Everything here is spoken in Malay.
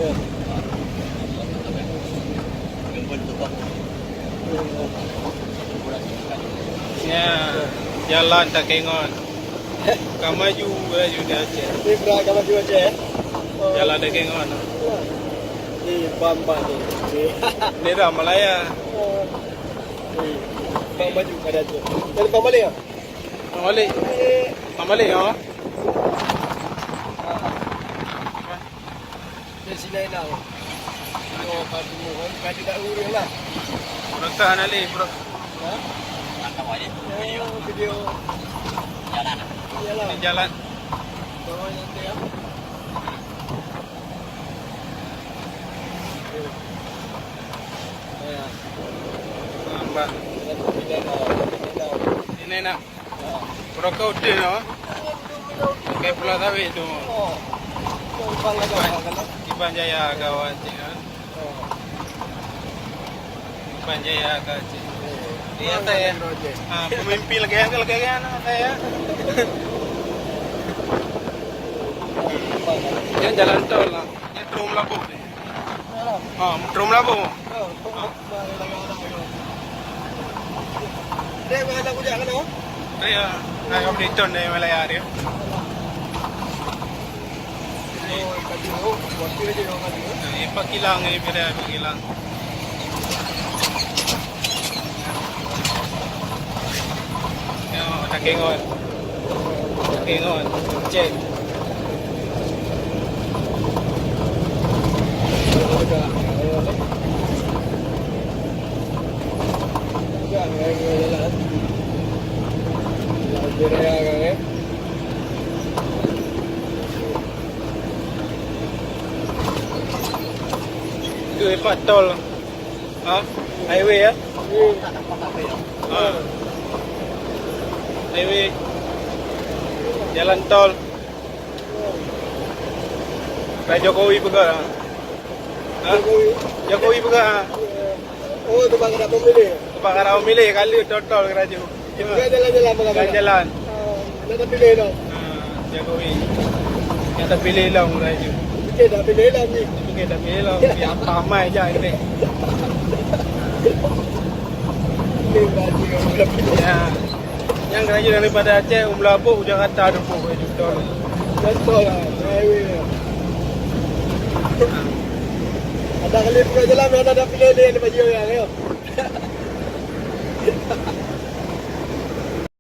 Ya. Ya, jalan tak kengon. Kau maju dia Aceh. Ini berapa kamu jual je? Jalan tak kengon. Ini bamba ni. Ni dah Malaya. Bamba maju pada tu. Jadi bamba ni ya? Malik ya. Di sini nak. Oh, padu mohon kadi tak urus lah. Berkah nali bro. Ha? Video. Video. Jalan. Iyalah. Ni jalan. Bawa nanti ya. Ya. Nampak. Tidak nak. Ini nak. Berkah udah no. Kayak Pulau Tawi tu. Oh. Kau bangga. Iban Jaya kawan cik. Iban Jaya kawan cik. Dia saya. Pemimpin lagi kan saya. Yang jalan tol lah. Yang Trum Labu. Trum Labu. Dia mana aku jangan oh? Saya nak beli ton dari Malaya dia. Oh, tadi oh, waktu dia orang tadi. Ini Pak Kilang ni pada Pak Kilang. Ya, tak kengon. Tak kengon. Cek. Itu lepas tol. Highway ya. Highway. Jalan tol. Pak Jokowi pegang. Jokowi pegang. Oh, tu bang nak memilih. Pak Karau milih kali total kerja. Dia jalan-jalan bang. Jalan. Nak tak pilih dah. Jokowi. Yang tak pilih lah kerja. Okey, dah pilih dah ni. Okey, tak pilih lah. Biar ramai je ini. Pilih baju yang dah pilih. Ya. Yang kerja daripada Aceh, Labuh, Jakarta ada pun betul. Betul lah. Highway. Ada kali pun jalan, ada pilih dia baju yang ni.